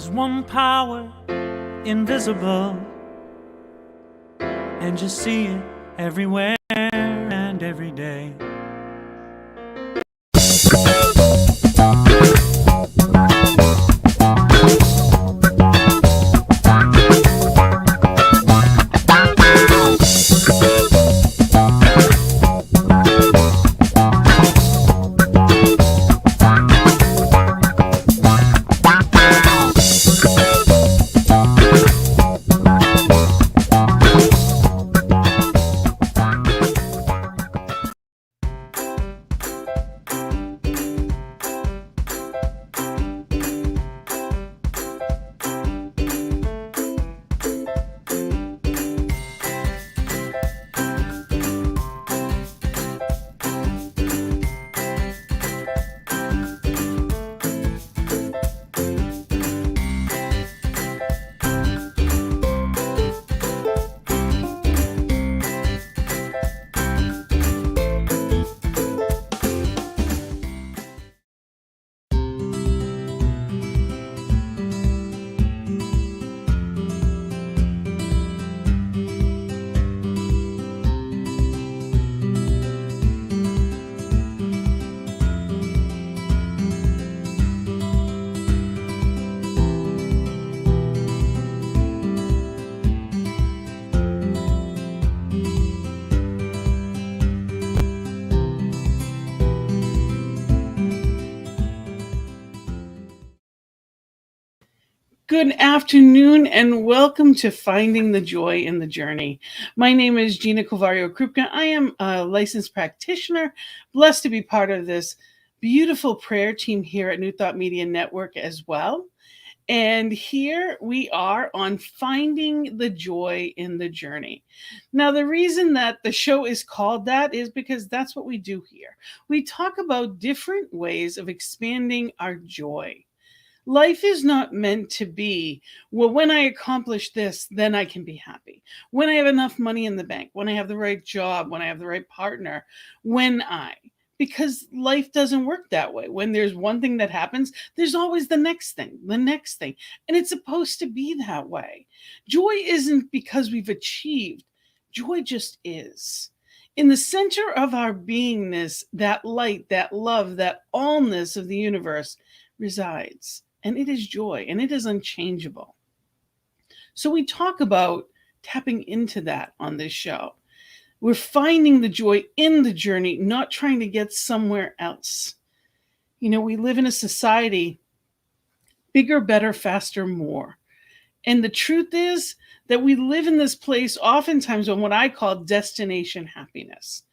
There's one power invisible, and you see it everywhere and every day. Good afternoon and welcome to Finding the Joy in the Journey. My name is Gina Colvario Krupka. I am a licensed practitioner, blessed to be part of this beautiful prayer team here at New Thought Media Network as well. And here we are on Finding the Joy in the Journey. Now, the reason that the show is called that is because that's what we do here. We talk about different ways of expanding our joy. Life is not meant to be, well, when I accomplish this, then I can be happy. When I have enough money in the bank, when I have the right job, when I have the right partner, because life doesn't work that way. When there's one thing that happens, there's always the next thing. And it's supposed to be that way. Joy isn't because we've achieved. Joy just is. In the center of our beingness, that light, that love, that allness of the universe resides. And it is joy, and it is unchangeable. So we talk about tapping into that on this show. We're finding the joy in the journey, not trying to get somewhere else. You know, we live in a society, bigger, better, faster, more. And the truth is that we live in this place oftentimes on what I call destination happiness.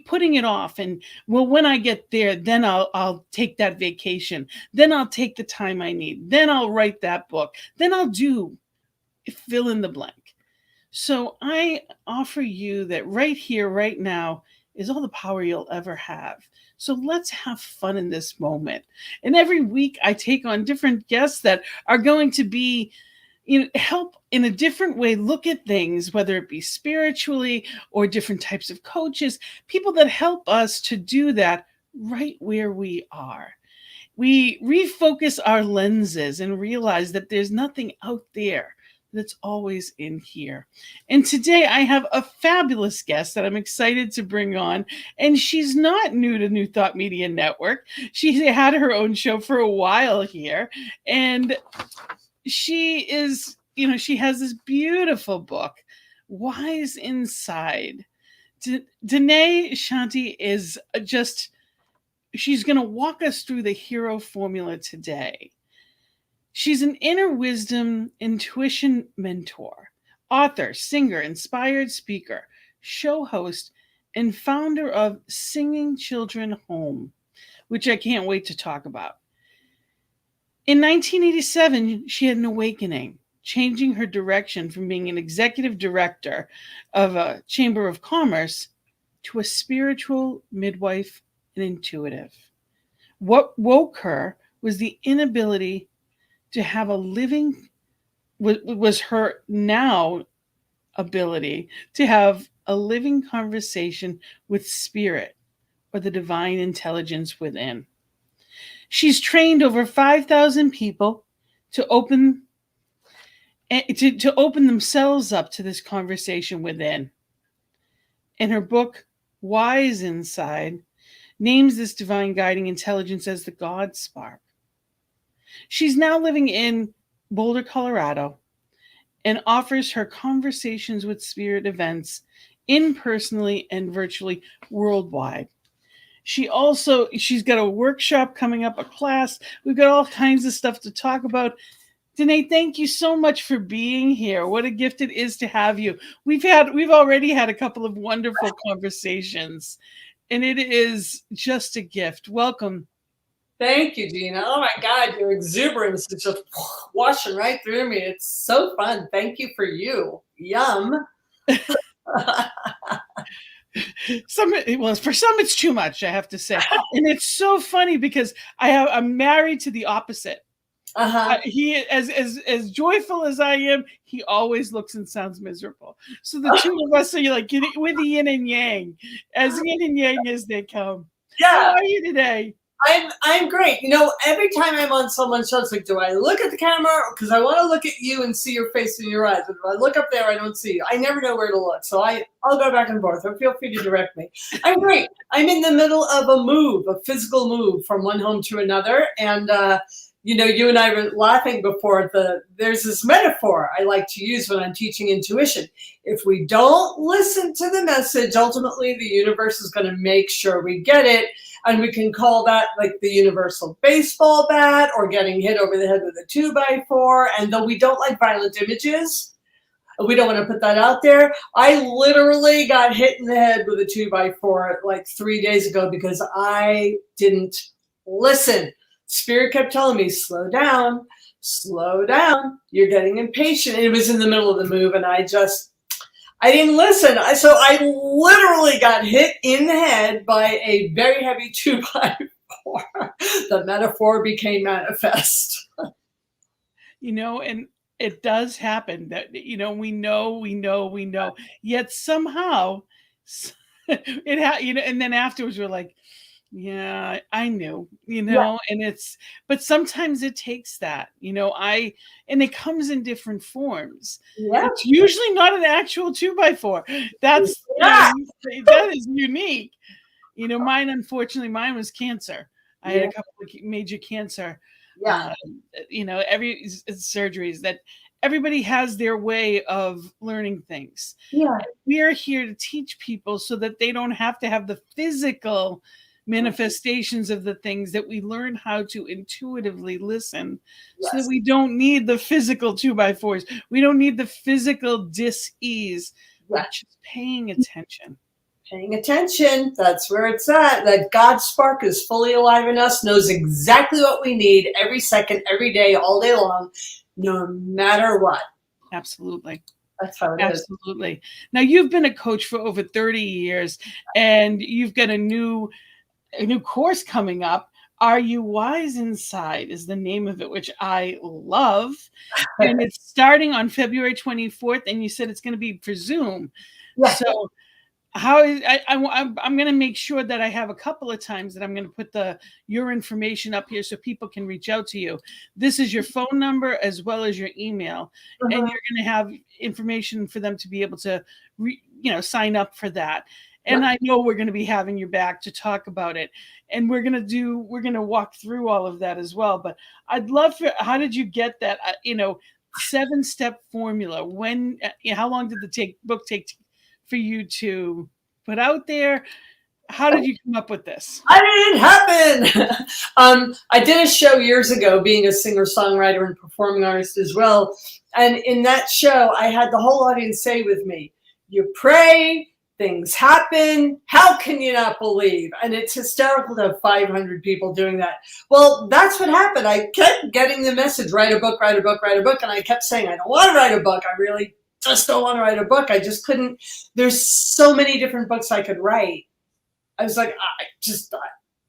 Putting it off and, well, when I get there, then I'll take that vacation. Then I'll take the time I need. Then I'll write that book. Then I'll do fill in the blank. So I offer you that right here, right now, is all the power you'll ever have. So let's have fun in this moment. And every week I take on different guests that are going to be, help in a different way look at things, whether it be spiritually or different types of coaches, people that help us to do that right where we are. We refocus our lenses and realize that there's nothing out there that's always in here. And today I have a fabulous guest that I'm excited to bring on. And she's not new to New Thought Media Network. She had her own show for a while here. And she is, she has this beautiful book, Wise Inside. Danae Shanti is she's going to walk us through the hero formula today. She's an inner wisdom intuition mentor, author, singer, inspired speaker, show host, and founder of Singing Children Home, which I can't wait to talk about. In 1987, she had an awakening, changing her direction from being an executive director of a chamber of commerce to a spiritual midwife and intuitive. What woke her was the inability to have was her now ability to have a living conversation with spirit or the divine intelligence within. She's trained over 5,000 people to open to open themselves up to this conversation within. In her book, Wise Inside, names this divine guiding intelligence as the God spark. She's now living in Boulder, Colorado, and offers her conversations with spirit events impersonally and virtually worldwide. She's got a workshop coming up, a class. We've got all kinds of stuff to talk about. Danae, thank you so much for being here. What a gift it is to have you. We've already had a couple of wonderful conversations, and it is just a gift. Welcome. Thank you, Gina. Oh my God, your exuberance is just washing right through me. It's so fun. Thank you for you. Yum. For some it's too much, I have to say. And it's so funny because I'm married to the opposite. He as joyful as I am, he always looks and sounds miserable. So the two of us are like with the yin and yang, as yin and yang as they come. Yeah. How are you today? I'm great. You know, every time I'm on someone's show, it's like, do I look at the camera? Because I want to look at you and see your face and your eyes. But if I look up there, I don't see you. I never know where to look. So I'll go back and forth. So feel free to direct me. I'm great. I'm in the middle of a physical move from one home to another. And, you know, you and I were laughing before. There's this metaphor I like to use when I'm teaching intuition. If we don't listen to the message, ultimately the universe is going to make sure we get it. And we can call that like the universal baseball bat or getting hit over the head with a 2x4. And though we don't like violent images, we don't want to put that out there. I literally got hit in the head with a 2x4 like 3 days ago because I didn't listen. Spirit kept telling me, slow down, you're getting impatient. And it was in the middle of the move and I didn't listen. So I literally got hit in the head by a very heavy 2x4. The metaphor became manifest. You know, and it does happen that, you know, we know. Yet somehow and then afterwards we're like, yeah, I knew, you know, and but sometimes it takes that, you know, and it comes in different forms. Yeah. It's usually not an actual 2x4. That is unique. You know, unfortunately, mine was cancer. I had a couple of major cancer, you know, every surgeries that everybody has their way of learning things. Yeah. We are here to teach people so that they don't have to have the physical manifestations of the things, that we learn how to intuitively listen, so that we don't need the physical 2x4s. We don't need the physical dis-ease. We're just paying attention. Paying attention. That's where it's at. That God spark is fully alive in us, knows exactly what we need every second, every day, all day long, no matter what. Absolutely. That's how it is. Absolutely. Now, you've been a coach for over 30 years, and you've got a new course coming up. Are You Wise Inside is the name of it, which I love. And it's starting on February 24th. And you said it's going to be for Zoom. Yeah. So I'm going to make sure that I have a couple of times that I'm going to put your information up here so people can reach out to you. This is your phone number as well as your email. And you're going to have information for them to be able to, sign up for that. And I know we're going to be having you back to talk about it. And we're going to walk through all of that as well. But I'd love how did you get that, 7-step formula? How long did the book take for you to put out there? How did you come up with this? How did it happen? I did a show years ago, being a singer-songwriter and performing artist as well. And in that show, I had the whole audience say with me, you pray, things happen. How can you not believe? And it's hysterical to have 500 people doing that. Well, that's what happened. I kept getting the message, write a book, write a book, write a book. And I kept saying, I don't want to write a book. I really just don't want to write a book. I just couldn't. There's so many different books I could write. I was like, I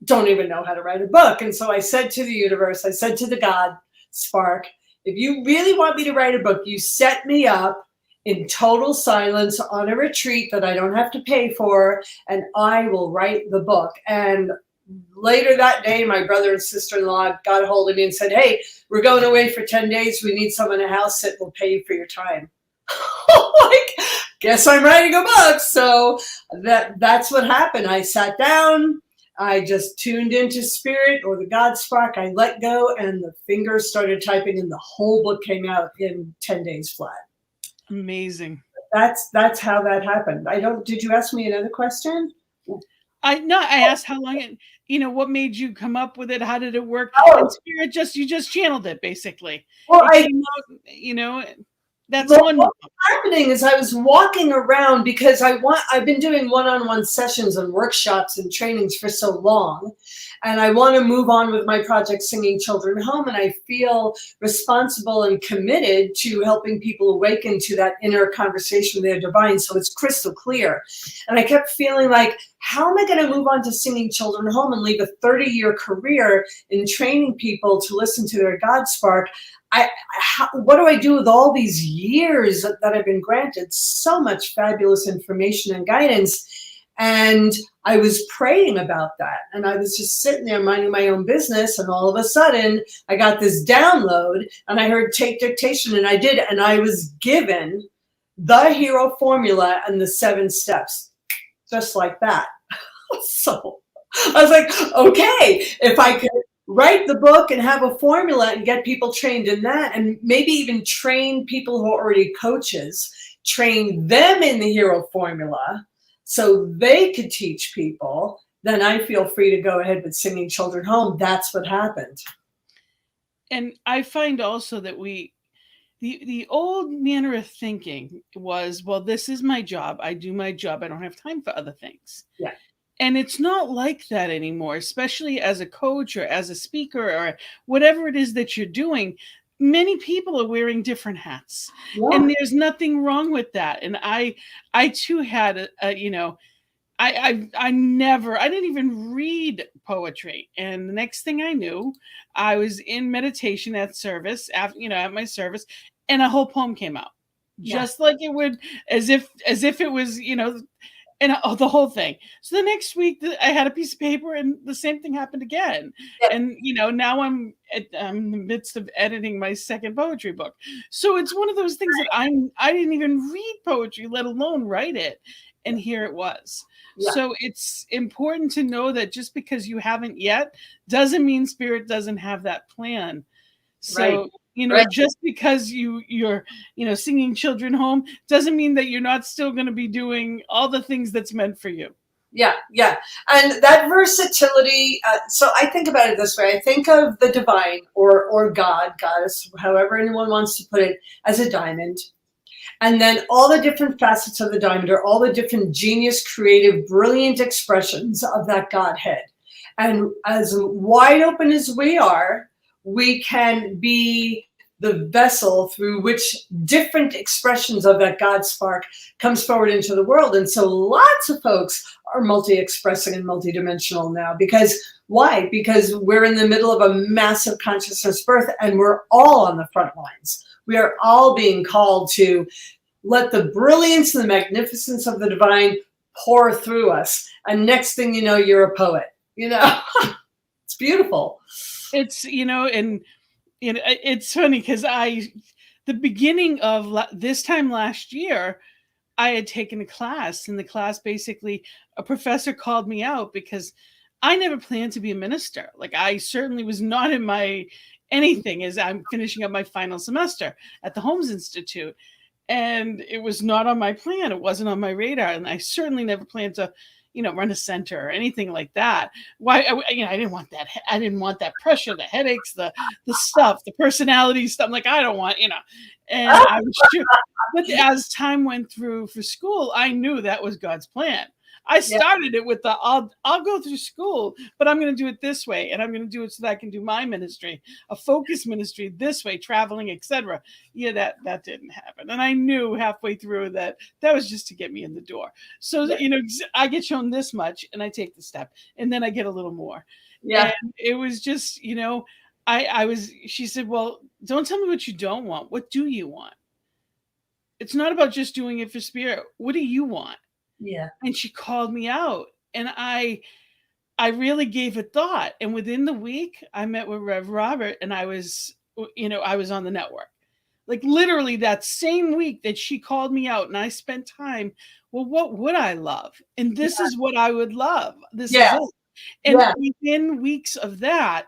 don't even know how to write a book. And so I said to the universe, I said to the God spark, if you really want me to write a book, you set me up in total silence on a retreat that I don't have to pay for, and I will write the book. And later that day, my brother and sister-in-law got a hold of me and said, hey, we're going away for 10 days. We need someone to house sit. We'll pay you for your time. Like, guess I'm writing a book. So that's what happened. I sat down. I just tuned into spirit or the God spark. I let go and the fingers started typing and the whole book came out in 10 days flat. Amazing. That's how that happened. Did you ask me another question? I asked how long it, what made you come up with it? How did it work? Oh. And spirit you just channeled it basically. Well, it came out, that's what was happening is I was walking around because I've been doing one-on-one sessions and workshops and trainings for so long, and I want to move on with my project Singing Children Home, and I feel responsible and committed to helping people awaken to that inner conversation with their divine so it's crystal clear. And I kept feeling like, how am I going to move on to Singing Children Home and leave a 30-year career in training people to listen to their God spark? What do I do with all these years that I've been granted so much fabulous information and guidance? And I was praying about that. And I was just sitting there minding my own business. And all of a sudden I got this download and I heard take dictation, and I did. And I was given the hero formula and the 7 steps, just like that. So I was like, okay, if I could write the book and have a formula and get people trained in that, and maybe even train people who are already coaches, train them in the hero formula so they could teach people, then I feel free to go ahead with Singing Children Home. That's what happened. And I find also that the old manner of thinking was, well, this is my job. I do my job. I don't have time for other things. Yeah. And it's not like that anymore, especially as a coach or as a speaker or whatever it is that you're doing. Many people are wearing different hats, and there's nothing wrong with that. And I too had I didn't even read poetry. And the next thing I knew, I was in meditation at service, at my service, and a whole poem came out, just like it would, as if it was, and the whole thing. So the next week I had a piece of paper and the same thing happened again. Yep. And, now I'm in the midst of editing my second poetry book. So it's one of those things that I didn't even read poetry, let alone write it. And here it was. Yeah. So it's important to know that just because you haven't yet doesn't mean spirit doesn't have that plan. So, just because you're singing Children Home doesn't mean that you're not still going to be doing all the things that's meant for you. Yeah. And that versatility, so I think about it this way. I think of the divine or God, goddess, however anyone wants to put it, as a diamond. And then all the different facets of the diamond are all the different genius, creative, brilliant expressions of that Godhead. And as wide open as we are, we can be the vessel through which different expressions of that God spark comes forward into the world. And so lots of folks are multi-expressing and multidimensional now. Because why? Because we're in the middle of a massive consciousness birth, and we're all on the front lines. We are all being called to let the brilliance and the magnificence of the divine pour through us. And next thing you know, you're a poet. It's beautiful. It's, and it's funny because the beginning of this time last year, I had taken a class, and the class basically, a professor called me out because I never planned to be a minister. Like, I certainly was not in my anything as I'm finishing up my final semester at the Holmes Institute. And it was not on my plan. It wasn't on my radar. And I certainly never planned to, run a center or anything like that. Why? I didn't want that. I didn't want that pressure, the headaches, the stuff, the personality stuff. Like, I don't want, and I was sure. But as time went through for school, I knew that was God's plan. I started it with I'll go through school, but I'm going to do it this way. And I'm going to do it so that I can do my ministry, a focus ministry this way, traveling, etc. Yeah, that didn't happen. And I knew halfway through that was just to get me in the door. So, I get shown this much and I take the step, and then I get a little more. Yeah. And it was just, she said, well, don't tell me what you don't want. What do you want? It's not about just doing it for spirit. What do you want? Yeah. And she called me out, and I I really gave it thought. And within the week, I met with Rev Robert, and I was on the network. Like literally that same week that she called me out, and I spent time, well, what would I love? And this is what I would love. This is Yeah. it. And Yeah. within weeks of that,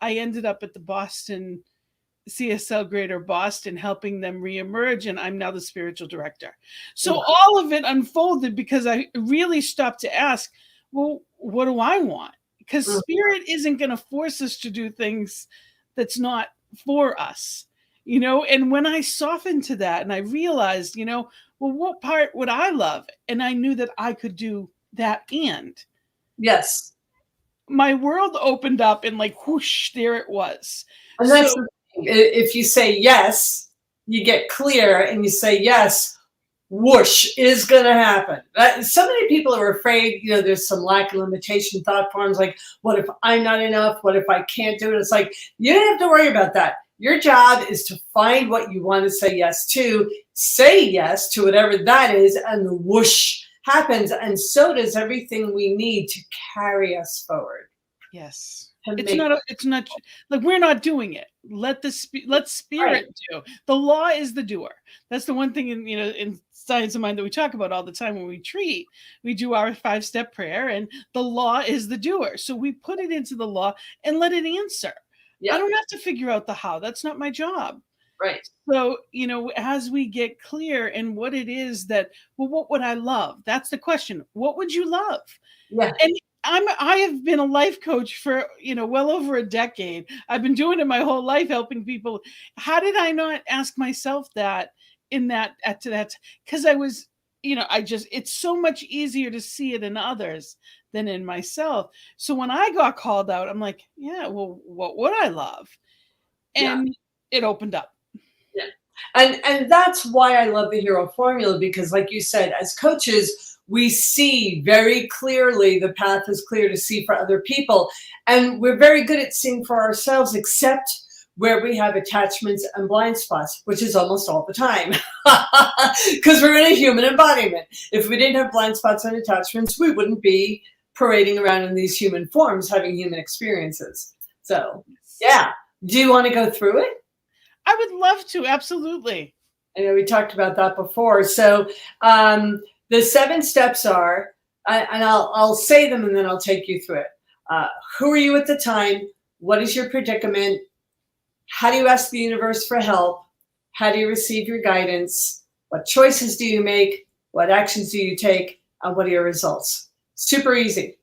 I ended up at the Boston CSL Greater Boston, helping them reemerge, and I'm now the spiritual director. So all of it unfolded because I really stopped to ask, well, what do I want? Because spirit isn't going to force us to do things that's not for us, And when I softened to that and I realized, well, what part would I love? And I knew that I could do that, and Yes. my world opened up, and like whoosh, there it was. And that's the thing. If you say yes, you get clear, and you say yes, whoosh is going to happen. So many people are afraid, there's some lack of limitation thought forms like, what if I'm not enough? What if I can't do it? It's like, you don't have to worry about that. Your job is to find what you want to say yes to, say yes to whatever that is, and the whoosh happens. And so does everything we need to carry us forward. Yes. It's not like we're not doing it. Let spirit do. The law is the doer. That's the one thing in Science of Mind that we talk about all the time when we treat. We do our 5-step prayer, and the law is the doer. So we put it into the law and let it answer. I don't have to figure out the how. That's not my job. Right. So, as we get clear in what it is that, well, what would I love? That's the question. What would you love? Yeah. And I have been a life coach for, well over a decade. I've been doing it my whole life, helping people. How did I not ask myself that because I was, it's so much easier to see it in others than in myself. So when I got called out, I'm like, yeah, well, what would I love? And it opened up. Yeah. And that's why I love the hero formula, because like you said, as coaches, we see very clearly, the path is clear to see for other people. And we're very good at seeing for ourselves, except where we have attachments and blind spots, which is almost all the time, because we're in a human embodiment. If we didn't have blind spots and attachments, we wouldn't be parading around in these human forms, having human experiences. So, yeah. Do you want to go through it? I would love to. Absolutely. I know we talked about that before. So the 7 steps are, and I'll say them and then I'll take you through it. Who are you at the time? What is your predicament? How do you ask the universe for help? How do you receive your guidance? What choices do you make? What actions do you take? And what are your results? Super easy.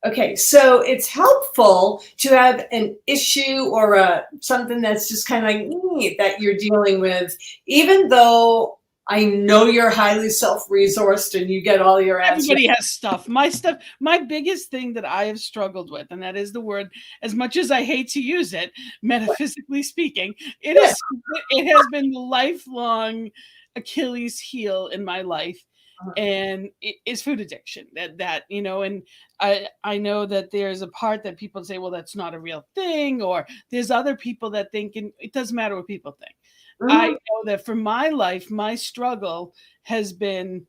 Okay, so it's helpful to have an issue or something that's just kind of like that you're dealing with, even though I know you're highly self-resourced and you get all your answers. Everybody has stuff. My biggest thing that I have struggled with, and that is the word, as much as I hate to use it, metaphysically speaking, it has been the lifelong Achilles heel in my life. And it is food addiction and I know that there's a part that people say, well, that's not a real thing, or there's other people that think, and it doesn't matter what people think. I know that for my life, my struggle has been,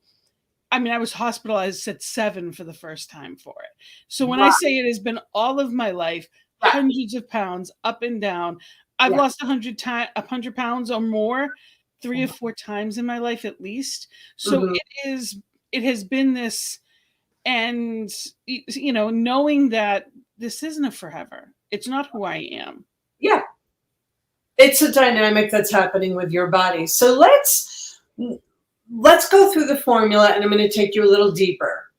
I was hospitalized at 7 for the first time for it. So when I say it has been all of my life, hundreds of pounds up and down, I've lost 100 pounds or more 3 or 4 times in my life at least. So it has been this, and knowing that this isn't a forever. It's not who I am. Yeah. It's a dynamic that's happening with your body. So let's go through the formula, and I'm going to take you a little deeper.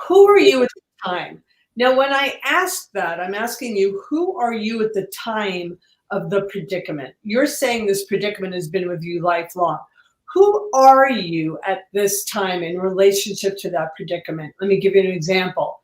Who are you at the time? Now, when I ask that, I'm asking you, who are you at the time of the predicament? You're saying this predicament has been with you lifelong. Who are you at this time in relationship to that predicament? Let me give you an example.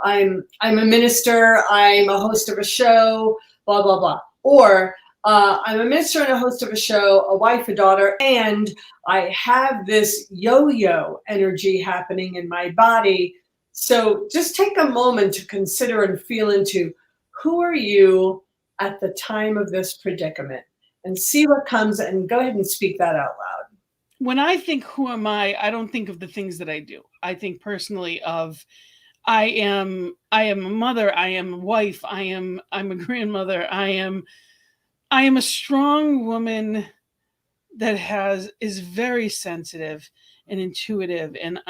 I'm a minister, I'm a host of a show, blah, blah, blah. Or I'm a minister and a host of a show, a wife, a daughter, and I have this yo-yo energy happening in my body. So just take a moment to consider and feel into, who are you at the time of this predicament, and see what comes, and go ahead and speak that out loud. When I think, who am I don't think of the things that I do. I think personally of, I am a mother, I am a wife, I'm a grandmother, I am a strong woman that is very sensitive and intuitive, and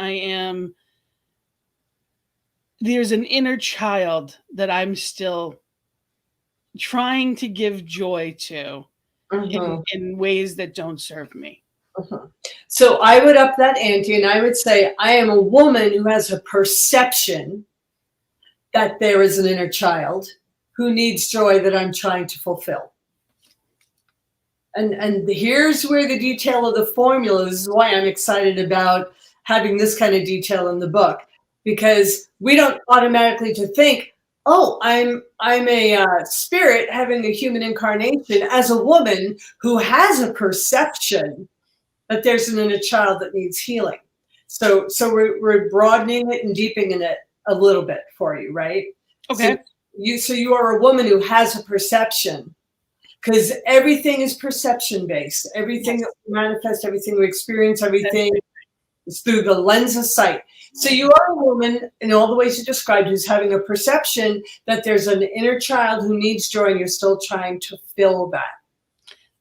there's an inner child that I'm still trying to give joy to in ways that don't serve me. So I would up that ante and I would say I am a woman who has a perception that there is an inner child who needs joy that I'm trying to fulfill. And here's where the detail of the formula, this is why I'm excited about having this kind of detail in the book, because we don't automatically to think, oh, I'm a spirit having a human incarnation as a woman who has a perception that there's an inner child that needs healing. So we're broadening it and deepening it a little bit for you, right? Okay. So you are a woman who has a perception, because everything is perception based. Everything that we manifest, everything we experience, everything is through the lens of sight. So you are a woman in all the ways you described who's having a perception that there's an inner child who needs joy and you're still trying to fill that.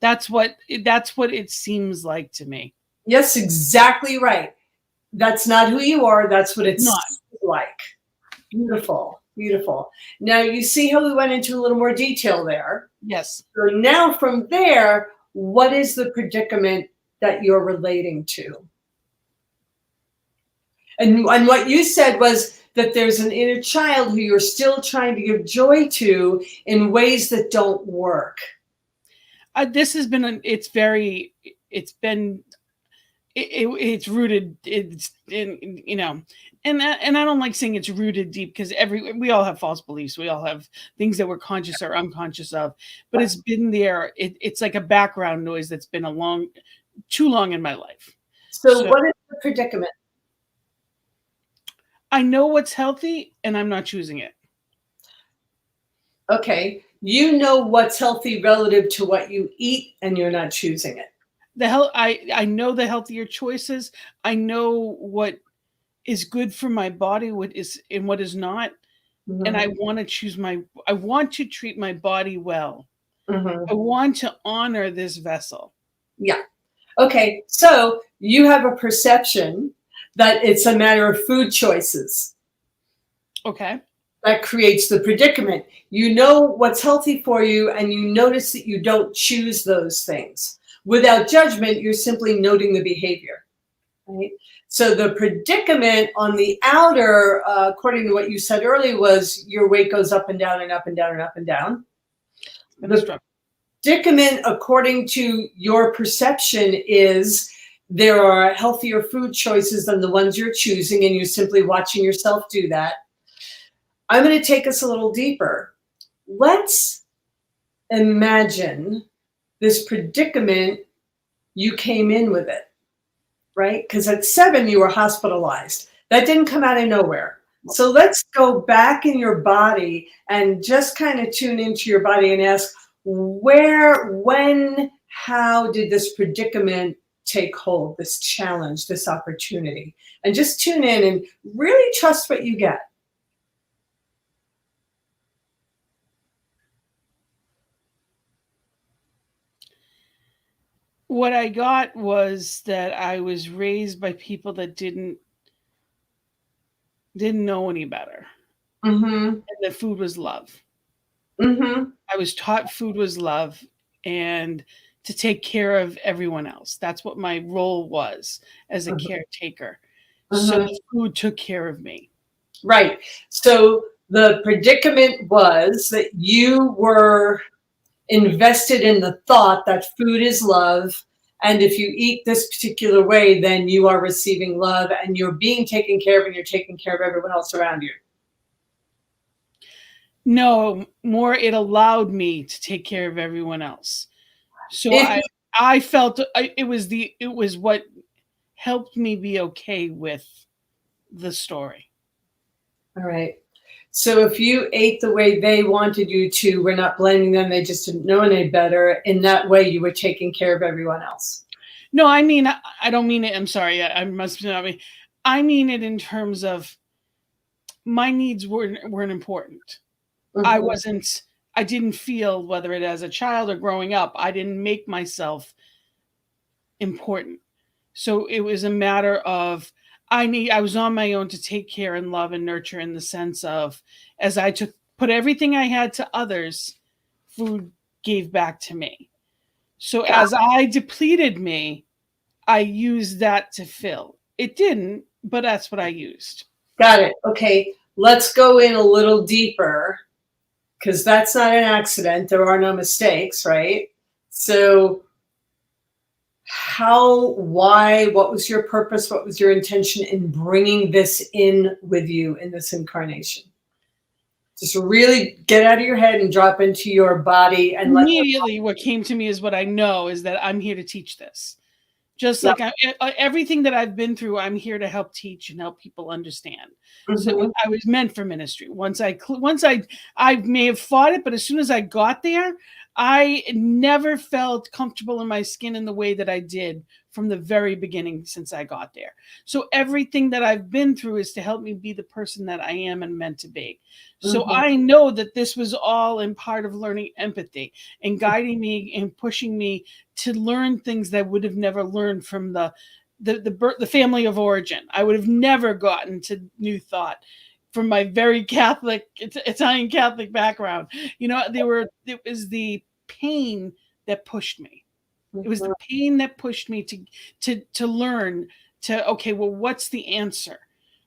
That's what it seems like to me. Yes, exactly right. That's not who you are. That's what it's like. Beautiful, beautiful. Now you see how we went into a little more detail there. Yes. So now from there, what is the predicament that you're relating to? And what you said was that there's an inner child who you're still trying to give joy to in ways that don't work. This has been it's rooted, it's in, and I don't like saying it's rooted deep, because we all have false beliefs, we all have things that we're conscious or unconscious of, but it's been there. It's like a background noise that's been too long in my life. So what is the predicament? I know what's healthy and I'm not choosing it. Okay. You know what's healthy relative to what you eat and you're not choosing it. I know the healthier choices. I know what is good for my body, what is and what is not. Mm-hmm. And I want to treat my body well. Mm-hmm. I want to honor this vessel. Yeah. Okay. So you have a perception that it's a matter of food choices. Okay. That creates the predicament. You know what's healthy for you, and you notice that you don't choose those things. Without judgment, you're simply noting the behavior. Right? So the predicament on the outer, according to what you said earlier, was your weight goes up and down and up and down and up and down. The predicament, according to your perception, is there are healthier food choices than the ones you're choosing, and you're simply watching yourself do that. I'm going to take us a little deeper. Let's imagine this predicament, you came in with it, right? Because at 7, you were hospitalized. That didn't come out of nowhere. So let's go back in your body and just kind of tune into your body and ask, where, when, how did this predicament take hold, this challenge, this opportunity? And just tune in and really trust what you get. What I got was that I was raised by people that didn't know any better. Mm-hmm. And that food was love. Mm-hmm. I was taught food was love and to take care of everyone else. That's what my role was as a caretaker. Mm-hmm. So the food took care of me. Right. So the predicament was that you were invested in the thought that food is love, and if you eat this particular way, then you are receiving love and you're being taken care of, and you're taking care of everyone else around you. No, more it allowed me to take care of everyone else. So I felt it was what helped me be okay with the story. All right. So if you ate the way they wanted you to, we're not blaming them, they just didn't know any better. In that way, you were taking care of everyone else. No, I mean, I don't mean it. I'm sorry. I must not mean. I mean it in terms of my needs weren't important. I didn't feel, whether it as a child or growing up, I didn't make myself important. So it was a matter of, I was on my own to take care and love and nurture, in the sense of, as I put everything I had to others, food gave back to me. So as I depleted me, I used that to fill. It didn't, but that's what I used. Got it. Okay. Let's go in a little deeper, because that's not an accident. There are no mistakes, right? So how, why, what was your purpose? What was your intention in bringing this in with you in this incarnation? Just really get out of your head and drop into your body. And immediately what came to me is, what I know is that I'm here to teach this. Just like everything that I've been through, I'm here to help teach and help people understand. So I was meant for ministry. Once I may have fought it, but as soon as I got there, I never felt comfortable in my skin in the way that I did from the very beginning since I got there. So everything that I've been through is to help me be the person that I am and meant to be. So I know that this was all in part of learning empathy and guiding me and pushing me to learn things that I would have never learned from the family of origin. I would have never gotten to New Thought from my very Catholic, Italian Catholic background. It was the pain that pushed me. It was the pain that pushed me to learn okay, well, what's the answer?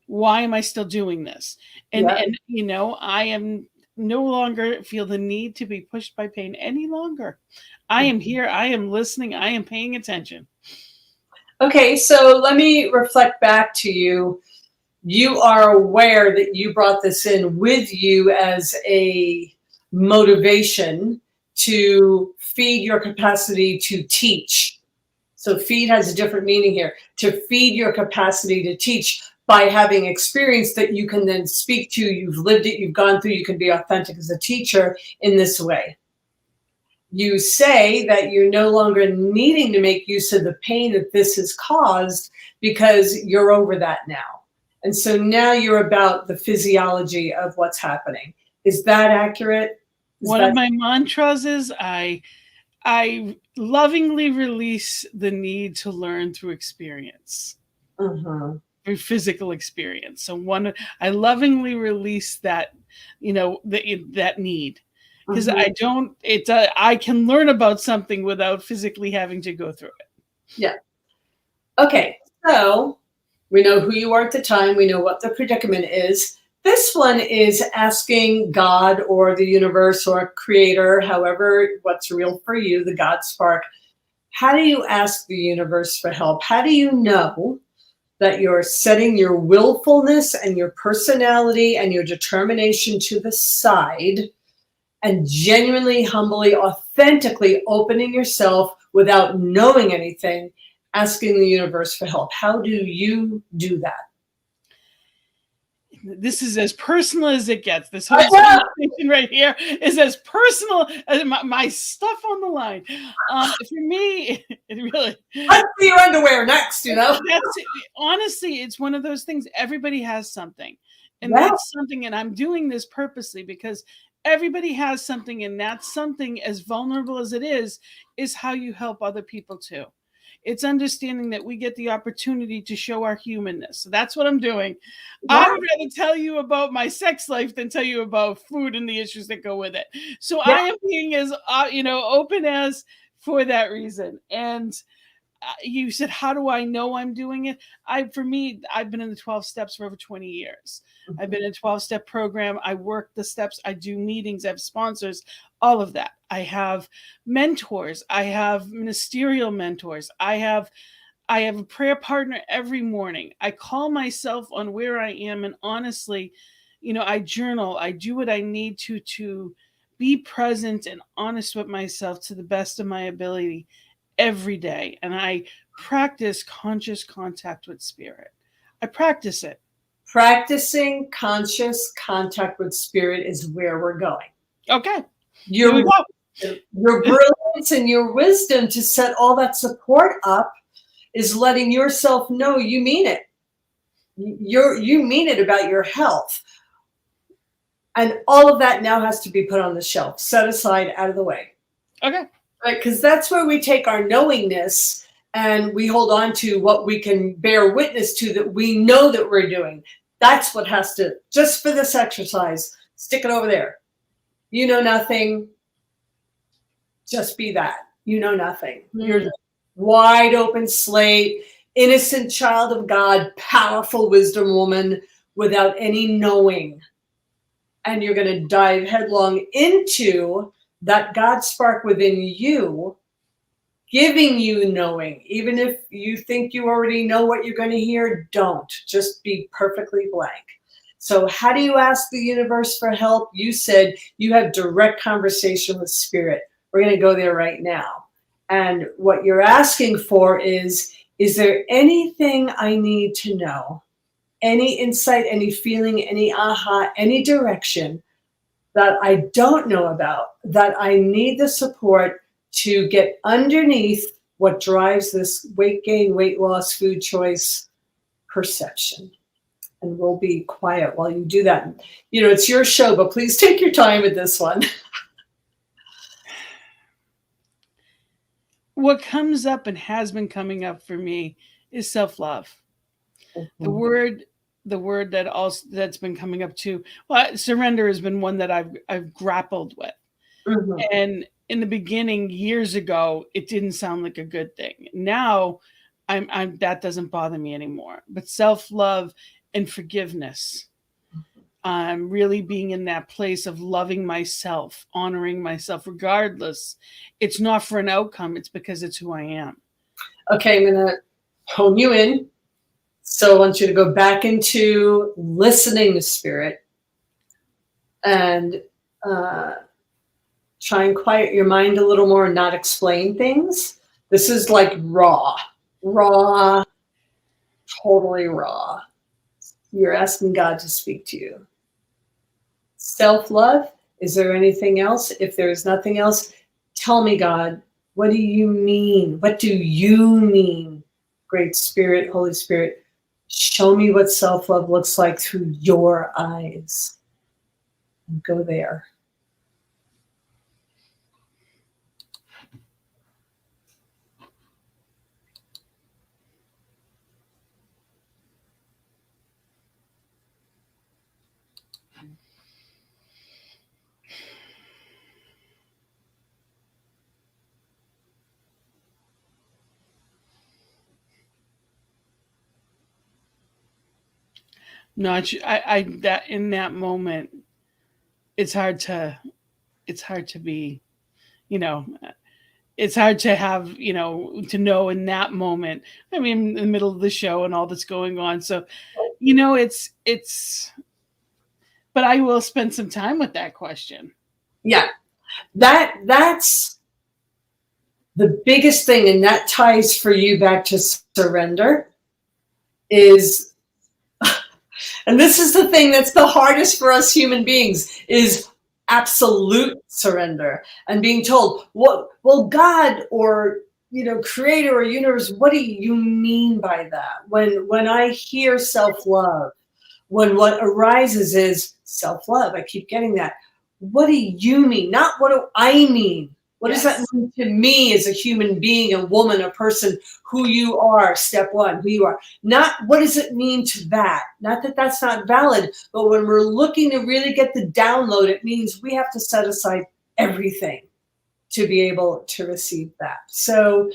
Why am I still doing this? And I am no longer feel the need to be pushed by pain any longer. I am here. I am listening. I am paying attention. Okay, so let me reflect back to you. You are aware that you brought this in with you as a motivation to feed your capacity to teach. So feed has a different meaning here. To feed your capacity to teach by having experience that you can then speak to. You've lived it, you've gone through, you can be authentic as a teacher in this way. You say that you're no longer needing to make use of the pain that this has caused because you're over that now. And so now you're about the physiology of what's happening. Is that accurate? One of my mantras is I lovingly release the need to learn through experience, through physical experience. So I lovingly release that, that need, because I can learn about something without physically having to go through it. Yeah. Okay. So we know who you are at the time. We know what the predicament is. This one is asking God or the universe or creator, however, what's real for you, the God spark. How do you ask the universe for help? How do you know that you're setting your willfulness and your personality and your determination to the side and genuinely, humbly, authentically opening yourself without knowing anything, asking the universe for help? How do you do that? This is as personal as it gets. This whole conversation right here is as personal as my stuff on the line. For me, it really. Let's see your underwear next, Honestly, it's one of those things. Everybody has something. And that's something, and I'm doing this purposely because everybody has something, and that's something, as vulnerable as it is how you help other people too. It's understanding that we get the opportunity to show our humanness. So that's what I'm doing. I would rather tell you about my sex life than tell you about food and the issues that go with it. So I am being as open as for that reason. And you said, how do I know I'm doing it? For me, I've been in the 12 steps for over 20 years. I've been in a 12-step program. I work the steps. I do meetings. I have sponsors, all of that. I have mentors. I have ministerial mentors. I have a prayer partner every morning. I call myself on where I am. And honestly, I journal. I do what I need to be present and honest with myself to the best of my ability every day. And I practice conscious contact with spirit. I practice it. Practicing conscious contact with spirit is where we're going. Okay. Your brilliance and your wisdom to set all that support up is letting yourself know you mean it. You mean it about your health. And all of that now has to be put on the shelf, set aside, out of the way. Okay. Right? Because that's where we take our knowingness and we hold on to what we can bear witness to that we know that we're doing. That's what has to, just for this exercise, stick it over there. You know nothing. Just be that. You know nothing. You're the wide open slate, innocent child of God, powerful wisdom woman without any knowing. And you're going to dive headlong into that God spark within you, giving you knowing. Even if you think you already know what you're going to hear, don't. Just be perfectly blank. So how do you ask the universe for help? You said you have direct conversation with spirit. We're going to go there right now. And what you're asking for is there anything I need to know? Any insight, any feeling, any aha, any direction that I don't know about, that I need the support to get underneath what drives this weight gain, weight loss, food choice perception. And we'll be quiet while you do that. You know, it's your show, but please take your time with this one. What comes up and has been coming up for me is self-love. The word that's been coming up too. Well, surrender has been one that I've grappled with. And in the beginning, years ago, it didn't sound like a good thing. Now, I'm that doesn't bother me anymore. But self-love and forgiveness, really being in that place of loving myself, honoring myself, regardless. It's not for an outcome. It's because it's who I am. Okay, I'm going to hone you in. So I want you to go back into listening to spirit and try and quiet your mind a little more and not explain things. This is like raw, totally raw. You're asking God to speak to you. Self-love, is there anything else? If there is nothing else, tell me, God, what do you mean? What do you mean? Great Spirit, Holy Spirit, show me what self-love looks like through your eyes. And go there. No, I that in that moment, it's hard to be, it's hard to have, to know in that moment. I mean, in the middle of the show and all that's going on. So, but I will spend some time with that question. Yeah, that's the biggest thing, and that ties for you back to surrender is, and this is the thing that's the hardest for us human beings, is absolute surrender and being told, well, God or creator or universe, what do you mean by that? When I hear self-love, when what arises is self-love, I keep getting that. What do you mean? Not what do I mean? What does that mean to me as a human being, a woman, a person, who you are, step one, who you are. Not what does it mean to that? Not that that's not valid, but when we're looking to really get the download, it means we have to set aside everything to be able to receive that. So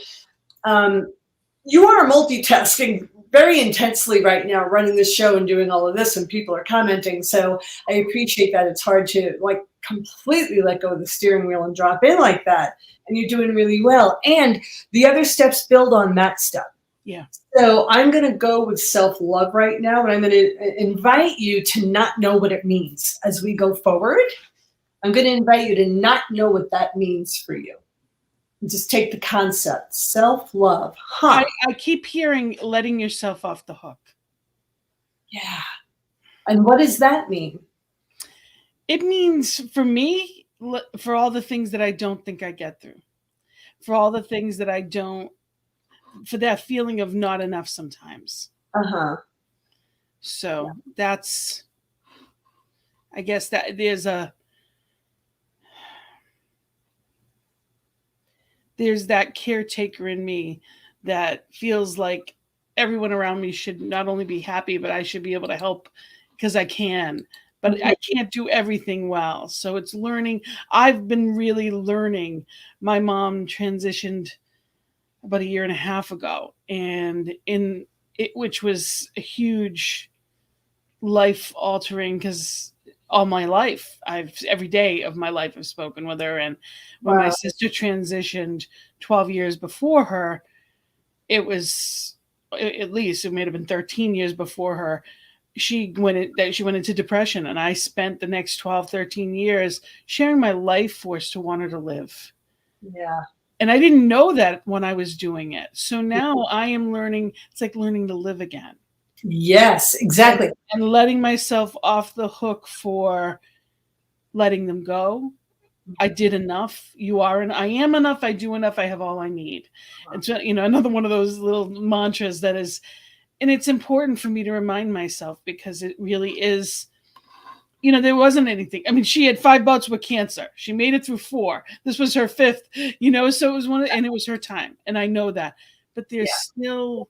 you are multitasking very intensely right now, running this show and doing all of this, and people are commenting. So I appreciate that. It's hard to completely let go of the steering wheel and drop in like that. And you're doing really well. And the other steps build on that step. Yeah. So I'm going to go with self-love right now, and I'm going to invite you to not know what it means as we go forward. I'm going to invite you to not know what that means for you. Just take the concept, self-love. I keep hearing letting yourself off the hook. Yeah. And what does that mean? It means, for me, for all the things that I don't think I get through, for all the things that I don't, for that feeling of not enough sometimes. Uh-huh. So that's I guess that there's that caretaker in me that feels like everyone around me should not only be happy, but I should be able to help because I can. But I can't do everything well. So it's learning. I've been really learning. My mom transitioned about a year and a half ago, and in it, which was a huge life altering, because all my life every day of my life I've spoken with her. And when my sister transitioned 12 years before her, it was, at least it may have been 13 years before her, she went into depression, and I spent the next 12, 13 years sharing my life force to want her to live. Yeah. And I didn't know that when I was doing it. So now I am learning. It's like learning to live again. Yes, exactly. And letting myself off the hook for letting them go. I did enough. I am enough. I do enough. I have all I need. And so, another one of those little mantras that is, and it's important for me to remind myself, because it really is, there wasn't anything. I mean, she had 5 bouts with cancer. She made it through 4. This was her 5th, so it was and it was her time. And I know that, but there's still,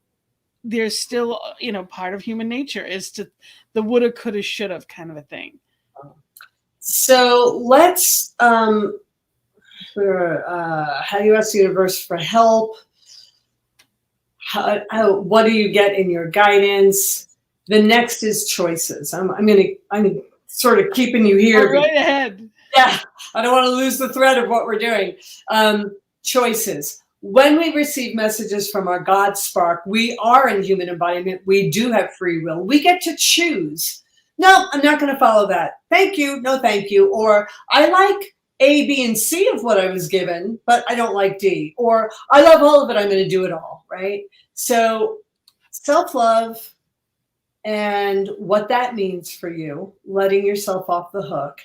part of human nature is to the woulda, coulda, shoulda kind of a thing. So let's, how do you ask the universe for help? What do you get in your guidance? The next is choices. I'm sort of keeping you here. Right ahead. Yeah, I don't want to lose the thread of what we're doing. Choices. When we receive messages from our God spark, we are in human embodiment. We do have free will. We get to choose. No, I'm not going to follow that. Thank you. No, thank you. Or I like A, B, and C of what I was given, but I don't like D. Or I love all of it. I'm going to do it all. Right? So self-love and what that means for you, letting yourself off the hook.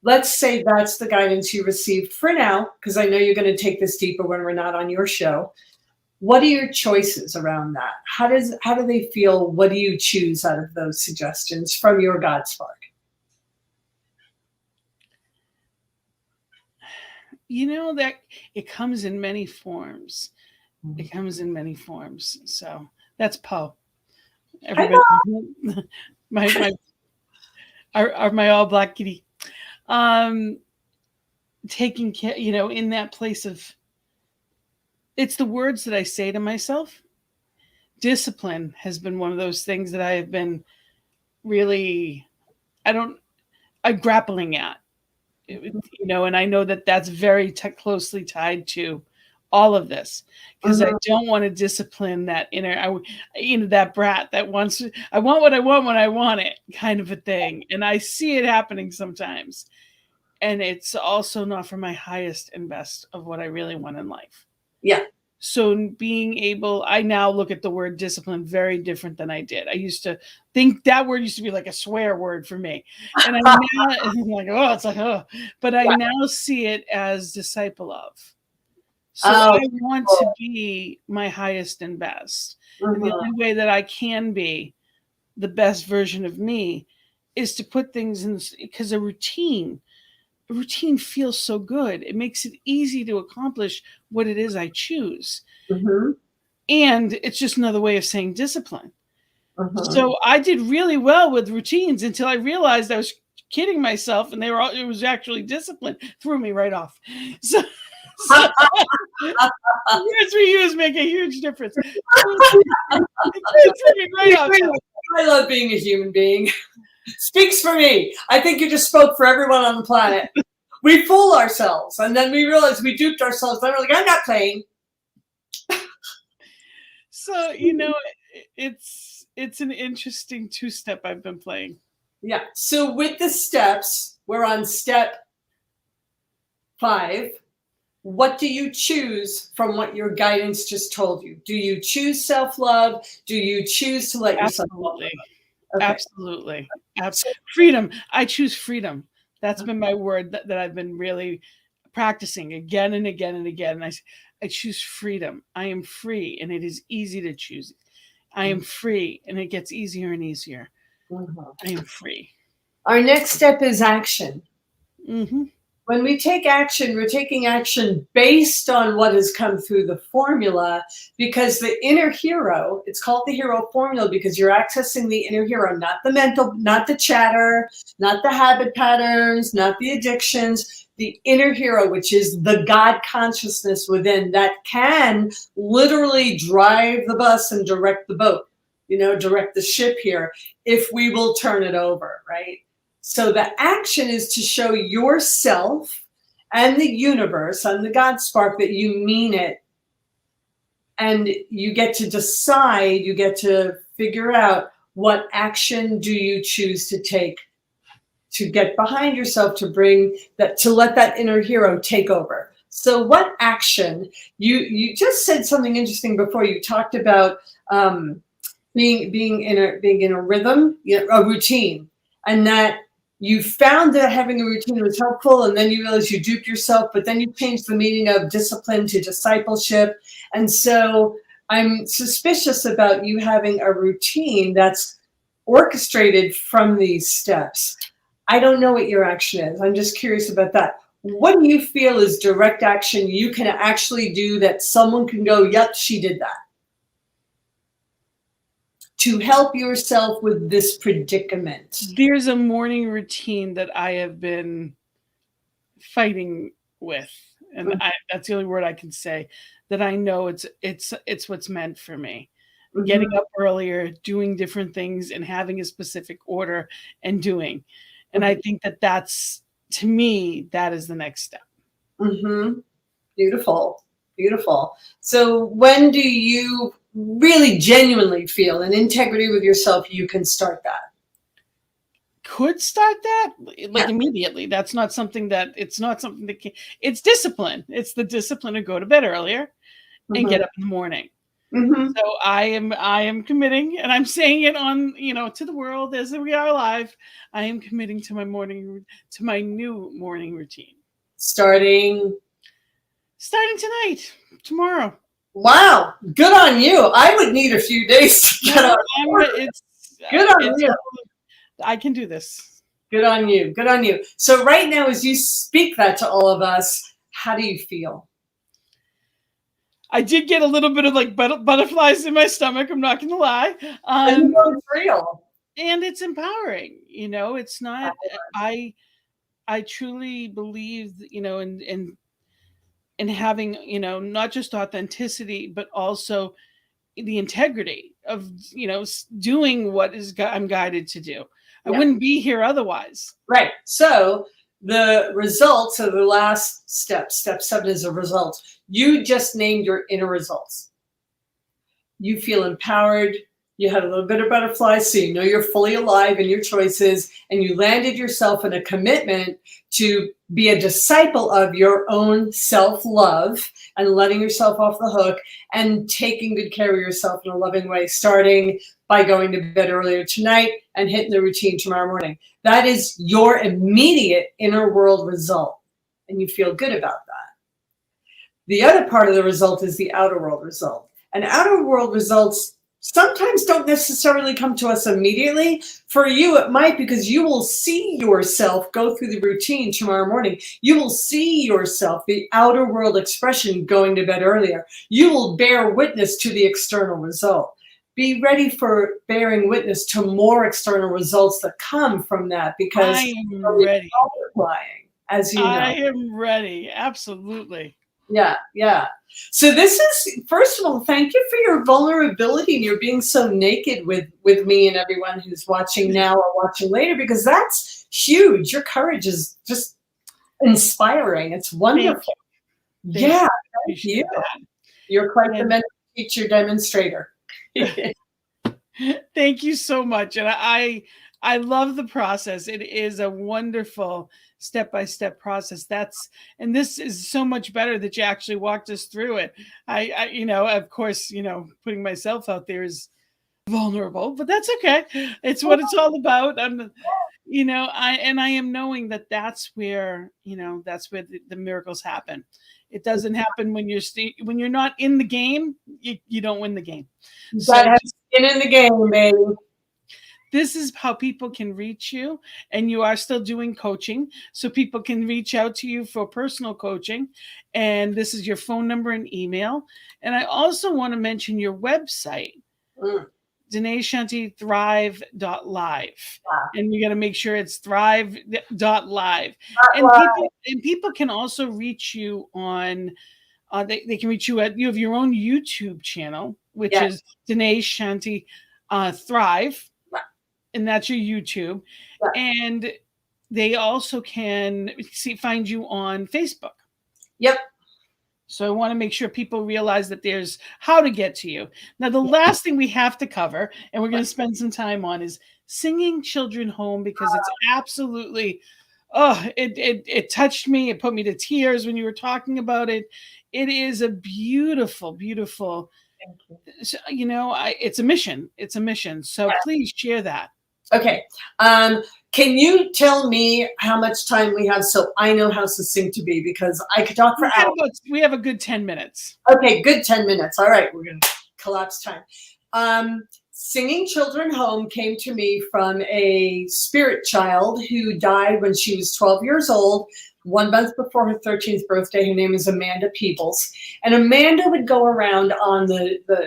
Let's say that's the guidance you received for now, because I know you're going to take this deeper when we're not on your show. What are your choices around that? How do they feel? What do you choose out of those suggestions from your God spark? That it comes in many forms. It comes in many forms. So that's Poe. Everybody, my all black kitty. Taking care, in that place of, it's the words that I say to myself. Discipline has been one of those things that I have been really, I'm grappling at, and I know that that's very closely tied to all of this, because I don't want to discipline that inner, that brat that wants, I want what I want when I want it kind of a thing. And I see it happening sometimes. And it's also not for my highest and best of what I really want in life. Yeah. So being able, I now look at the word discipline very different than I did. I used to think that word used to be like a swear word for me. And I now, I'm like, oh, it's like, oh. But I now see it as disciple of. So I want to be my highest and best. And the only way that I can be the best version of me is to put things in, because a routine feels so good. It makes it easy to accomplish what it is I choose. And it's just another way of saying discipline. So I did really well with routines until I realized I was kidding myself, and it was actually discipline. Threw me right off. So words we use make a huge difference. I love being a human being. Speaks for me. I think you just spoke for everyone on the planet. We fool ourselves, and then we realize we duped ourselves. Then we're like, I'm not playing. So, it's an interesting 2-step I've been playing. Yeah. So with the steps, we're on step 5. What do you choose from what your guidance just told you? Do you choose self-love? Do you choose to let yourself love? Absolutely. Freedom. I choose freedom. That's been my word that I've been really practicing again and again and again. And I choose freedom. I am free, and it is easy to choose. I am free, and it gets easier and easier. I am free. Our next step is action. Mm-hmm. When we take action, we're taking action based on what has come through the formula, because the inner hero, it's called the hero formula because you're accessing the inner hero, not the mental, not the chatter, not the habit patterns, not the addictions, the inner hero, which is the God consciousness within that can literally drive the bus and direct the boat, direct the ship here if we will turn it over, right? So the action is to show yourself and the universe and the God spark that you mean it. And you get to decide, you get to figure out what action do you choose to take to get behind yourself, to bring that, to let that inner hero take over. So what action, you just said something interesting before. You talked about being in a rhythm, a routine, and that you found that having a routine was helpful, and then you realized you duped yourself, but then you changed the meaning of discipline to discipleship. And so I'm suspicious about you having a routine that's orchestrated from these steps. I don't know what your action is. I'm just curious about that. What do you feel is direct action you can actually do that someone can go, yep, she did that, to help yourself with this predicament? There's a morning routine that I have been fighting with, and that's the only word I can say, that I know it's what's meant for me. Mm-hmm. Getting up earlier, doing different things, and having a specific order and doing. And I think that's, to me, that is the next step. Mm-hmm. Beautiful. Beautiful. So when do you really genuinely feel in integrity with yourself you can start that? Could start that like immediately. It's not something that can, it's discipline. It's the discipline to go to bed earlier and get up in the morning. Mm-hmm. So I am committing, and I'm saying it on, to the world as we are live. I am committing to my new morning routine. Starting tonight, tomorrow. Wow, good on you. I would need a few days to get on. Good on you. I can do this. Good on you. Good on you. So right now, as you speak that to all of us, how do you feel? I did get a little bit of like butterflies in my stomach. I'm not going to lie. It's real. And it's empowering. It's not, I truly believe, in having, not just authenticity, but also the integrity of, doing what I'm guided to do. I wouldn't be here otherwise. Right. So the results of the last step 7 is a result. You just named your inner results. You feel empowered. You had a little bit of butterflies, so you know you're fully alive in your choices, and you landed yourself in a commitment to be a disciple of your own self-love and letting yourself off the hook and taking good care of yourself in a loving way, starting by going to bed earlier tonight and hitting the routine tomorrow morning. That is your immediate inner world result, and you feel good about that. The other part of the result is the outer world result. And outer world results sometimes don't necessarily come to us immediately. For you, it might, because you will see yourself go through the routine tomorrow morning. You will see yourself, the outer world expression, going to bed earlier. You will bear witness to the external result. Be ready for bearing witness to more external results that come from that, because I am ready. Multiplying, as you know. I am ready. Absolutely. Yeah. So this is, first of all, thank you for your vulnerability and your being so naked with me and everyone who's watching now or watching later, because that's huge. Your courage is just inspiring. It's wonderful. Thank you. You're quite the mental teacher demonstrator. Thank you so much. And I love the process. It is a wonderful step-by-step process. And this is so much better that you actually walked us through it. I of course, putting myself out there is vulnerable, but that's okay. It's what it's all about. I am knowing that that's where the miracles happen. It doesn't happen when you're not in the game. You don't win the game. You gotta have skin in the game, baby. this is how people can reach you, and you are still doing coaching, so people can reach out to you for personal coaching. And this is your phone number and email. And I also want to mention your website, Danae Shanti Thrive.live. And you got to make sure it's thrive.live. And people can also reach you on, they can reach you at, you have your own YouTube channel, which is Danae Shanti Thrive. And that's your YouTube. And they also can find you on Facebook. Yep. So I want to make sure people realize that there's how to get to you. Now, the last thing we have to cover, and we're going to spend some time on, is Singing Children Home, because it's absolutely, it touched me. It put me to tears when you were talking about it. It is a beautiful, beautiful, you know, it's a mission. It's a mission. So please share that. Okay. Can you tell me how much time we have so I know how succinct to be, because I could talk for hours. We have a good 10 minutes. Okay, good 10 minutes. All right, we're going to collapse time. Singing Children Home came to me from a spirit child who died when she was 12 years old, 1 month before her 13th birthday. Her name is Amanda Peebles. And Amanda would go around on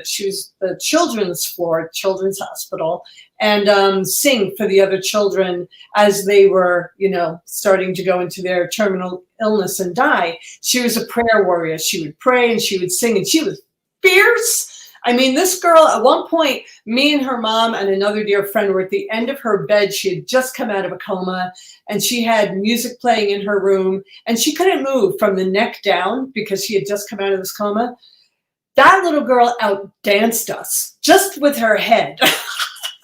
she was the children's floor, children's hospital, and sing for the other children as they were, you know, starting to go into their terminal illness and die. She was a prayer warrior. She would pray and she would sing, and she was fierce. I mean, this girl, at one point, me and her mom and another dear friend were at the end of her bed. She had just come out of a coma, and she had music playing in her room, and she couldn't move from the neck down because she had just come out of this coma. That little girl outdanced us just with her head.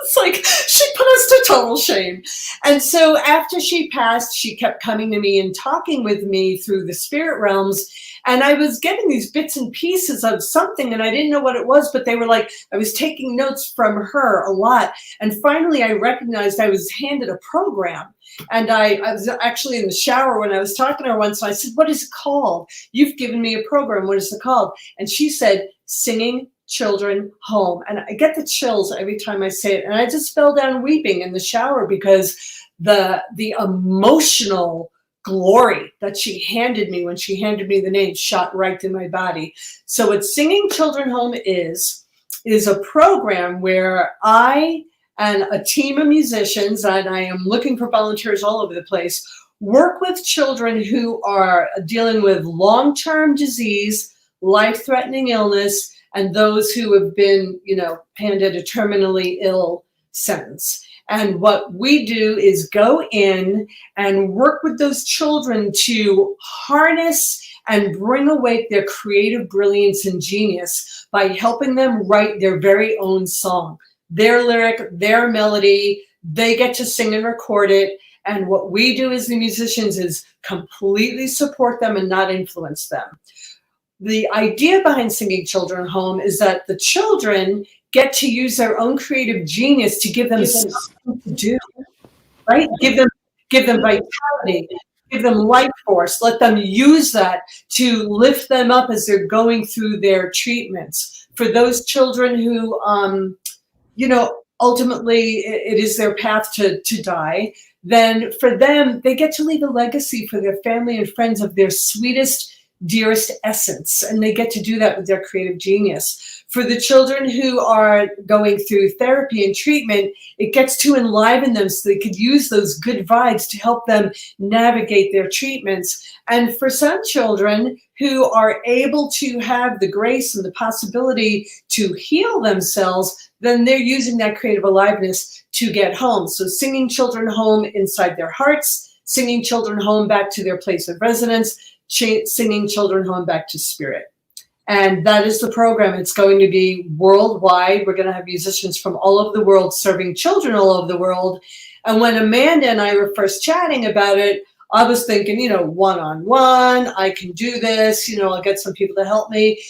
It's like she put us to total shame. And so after she passed, she kept coming to me and talking with me through the spirit realms. And I was getting these bits and pieces of something, and I didn't know what it was, but they were like, I was taking notes from her a lot. And finally, I recognized I was handed a program. And I was actually in the shower when I was talking to her once, and I said, what is it called? You've given me a program. What is it called? And she said, Singing Children Home. And I get the chills every time I say it. And I just fell down weeping in the shower, because the emotional glory that she handed me when she handed me the name shot right in my body. So what Singing Children Home is a program where I and a team of musicians, and I am looking for volunteers all over the place, work with children who are dealing with long-term disease, life-threatening illness, and those who have been, you know, handed a terminally ill sentence. And what we do is go in and work with those children to harness and bring awake their creative brilliance and genius by helping them write their very own song, their lyric, their melody. They get to sing and record it. And what we do as the musicians is completely support them and not influence them. The idea behind Singing Children Home is that the children get to use their own creative genius to give them something to do, right? Give them vitality, give them life force, let them use that to lift them up as they're going through their treatments. For those children who, you know, ultimately it is their path to die, then for them, they get to leave a legacy for their family and friends of their sweetest, dearest essence, and they get to do that with their creative genius. For the children who are going through therapy and treatment, it gets to enliven them so they could use those good vibes to help them navigate their treatments. And for some children who are able to have the grace and the possibility to heal themselves, then they're using that creative aliveness to get home. So singing children home inside their hearts, singing children home back to their place of residence, singing children home back to spirit. And that is the program. It's going to be worldwide. We're going to have musicians from all over the world serving children all over the world. And when Amanda and I were first chatting about it, I was thinking, you know, one-on-one, I can do this, you know, I'll get some people to help me.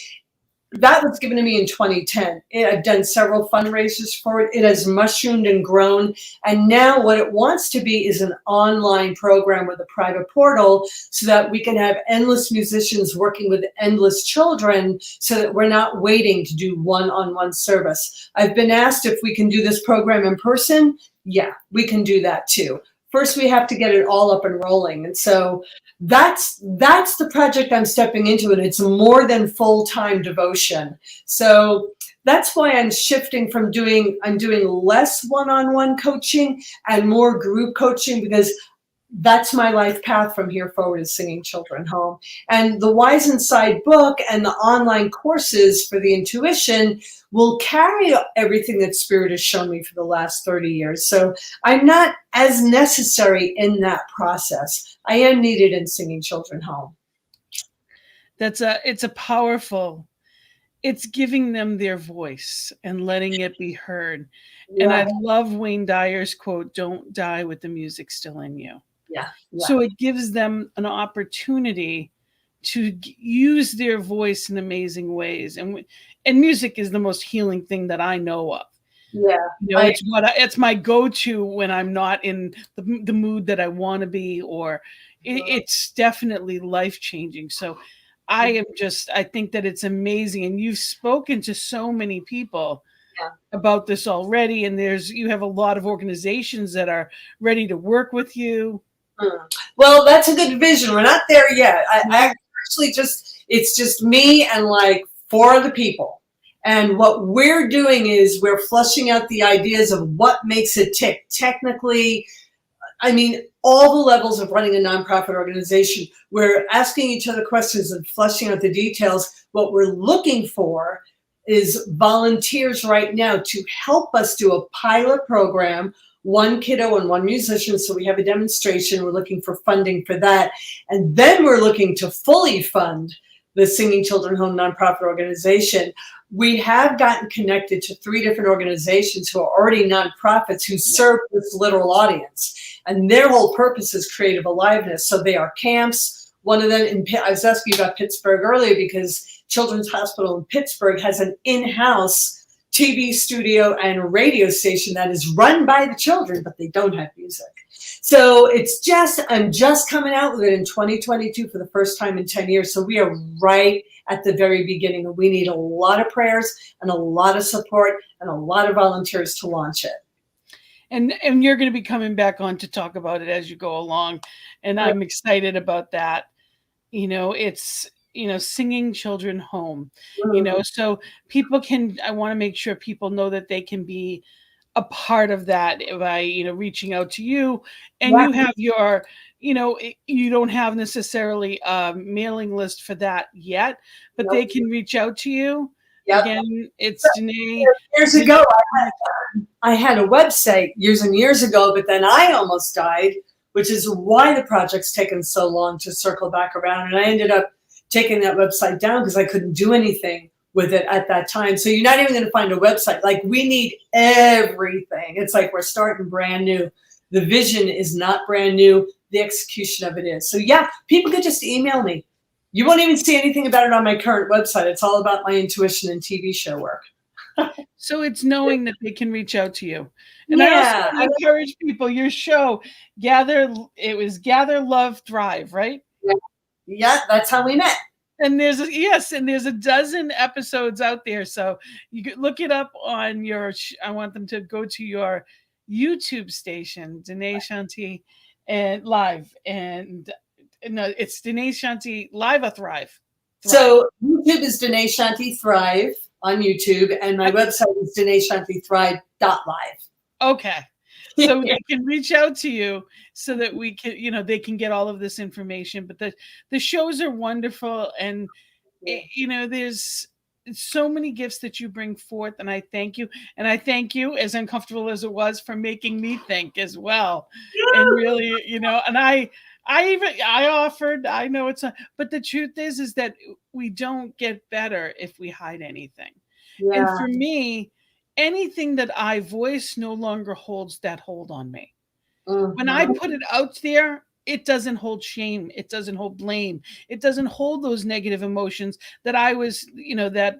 That was given to me in 2010. I've done several fundraisers for it. It has mushroomed and grown. And now what it wants to be is an online program with a private portal so that we can have endless musicians working with endless children so that we're not waiting to do one-on-one service. I've been asked if we can do this program in person. yeah, we can do that too. First, we have to get it all up and rolling. And so that's the project I'm stepping into, and it's more than full-time devotion. So that's why I'm shifting from I'm doing less one-on-one coaching and more group coaching, because that's my life path from here forward, is singing children home. And the Wise Inside book and the online courses for the intuition will carry everything that Spirit has shown me for the last 30 years. So I'm not as necessary in that process. I am needed in singing children home. It's a powerful, it's giving them their voice and letting it be heard. Yeah. And I love Wayne Dyer's quote, "Don't die with the music still in you." Yeah. So it gives them an opportunity to use their voice in amazing ways. And music is the most healing thing that I know of. Yeah. You know, it's my go-to when I'm not in the mood that I want to be, or it's definitely life-changing. So I think that it's amazing. And you've spoken to so many people about this already. And you have a lot of organizations that are ready to work with you. Well, that's a good vision. We're not there yet. I actually it's just me and like 4 other people. And what we're doing is we're flushing out the ideas of what makes it tick. Technically, I mean, all the levels of running a nonprofit organization, we're asking each other questions and flushing out the details. What we're looking for is volunteers right now to help us do a pilot program, 1 kiddo and 1 musician. So we have a demonstration. We're looking for funding for that. And then we're looking to fully fund the Singing Children Home nonprofit organization. We have gotten connected to 3 different organizations who are already nonprofits who serve this literal audience. And their whole purpose is creative aliveness. So they are camps. One of them, I was asking you about Pittsburgh earlier, because Children's Hospital in Pittsburgh has an in-house TV studio and radio station that is run by the children, but they don't have music. So I'm just coming out with it in 2022 for the first time in 10 years. So we are right at the very beginning, and we need a lot of prayers and a lot of support and a lot of volunteers to launch it. And you're going to be coming back on to talk about it as you go along. And I'm excited about that. You know, it's, singing children home, so I want to make sure people know that they can be a part of that by, reaching out to you. And you have your, you don't have necessarily a mailing list for that yet, but they can reach out to you. Yep. Again, it's Danae. Years ago, I had a website years and years ago, but then I almost died, which is why the project's taken so long to circle back around. And I ended up taking that website down because I couldn't do anything with it at that time. So you're not even going to find a website. Like, we need everything. It's like we're starting brand new. The vision is not brand new. The execution of it is. So yeah, people could just email me. You won't even see anything about it on my current website. It's all about my intuition and TV show work. So it's knowing that they can reach out to you. And I also encourage people, your show, Gather, Love, Thrive, right? Yeah, that's how we met. And there's a dozen episodes out there. So you could look it up on I want them to go to your YouTube station, Danae Shanti, and live. And no, it's Danae Shanti Live or Thrive. So YouTube is Danae Shanti Thrive on YouTube, and my website is DanaeShantiThrive.live. Okay. So they can reach out to you so that we can, they can get all of this information. But the shows are wonderful. And, there's so many gifts that you bring forth. And I thank you. And I thank you, as uncomfortable as it was, for making me think as well. Yeah. And really, and I offered, I know it's not, but the truth is that we don't get better if we hide anything. Yeah. And for me, anything that I voice no longer holds that hold on me. Mm-hmm. When I put it out there, it doesn't hold shame. It doesn't hold blame. It doesn't hold those negative emotions that I was, that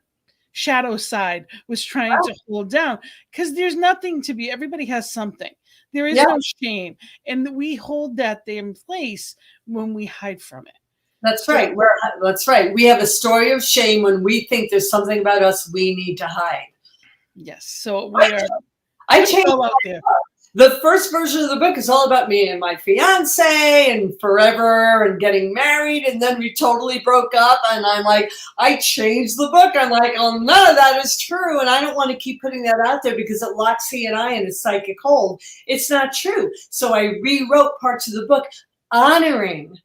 shadow side was trying to hold down, because there's nothing to be, everybody has something. There is no shame. And we hold that there in place when we hide from it. That's right. That's right. We have a story of shame when we think there's something about us we need to hide. Yes. So we are. I changed. The first version of the book is all about me and my fiance and forever and getting married. And then we totally broke up. And I'm like, I changed the book. I'm like, oh, none of that is true. And I don't want to keep putting that out there because it locks he and I in a psychic hold. It's not true. So I rewrote parts of the book honoring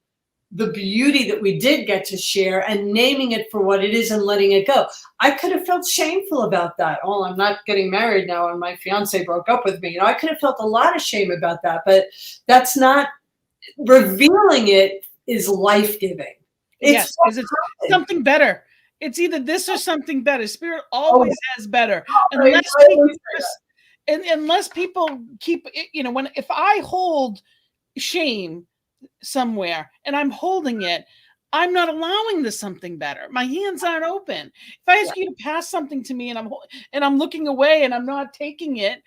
the beauty that we did get to share and naming it for what it is and letting it go. I could have felt shameful about that. Oh, I'm not getting married now and my fiance broke up with me. I could have felt a lot of shame about that, but that's not, revealing it is life-giving. Yes, because it's something better. It's either this or something better. Spirit always has better. Unless people keep, if I hold shame somewhere and I'm holding it, I'm not allowing the something better. My hands aren't open. If I ask you to pass something to me and I'm looking away and I'm not taking it,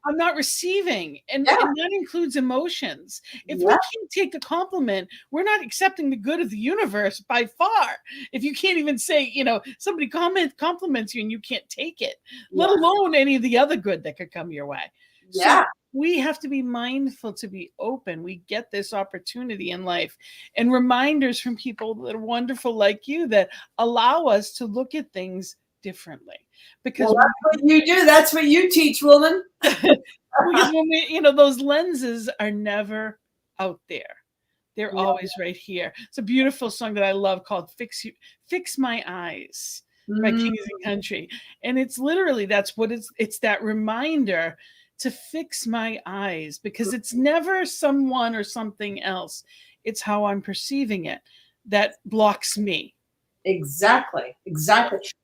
I'm not receiving. And that includes emotions. If we can't take the compliment, we're not accepting the good of the universe by far. If you can't even say, somebody compliments you and you can't take it, let alone any of the other good that could come your way. So we have to be mindful to be open. We get this opportunity in life and reminders from people that are wonderful like you that allow us to look at things differently. Because that's what you do. That's what you teach, woman. Because when we, those lenses are never out there. They're always right here. It's a beautiful song that I love called Fix My Eyes by Kings and Country. And it's literally, that's what it's that reminder to fix my eyes, because it's never someone or something else. It's how I'm perceiving it that blocks me. Exactly.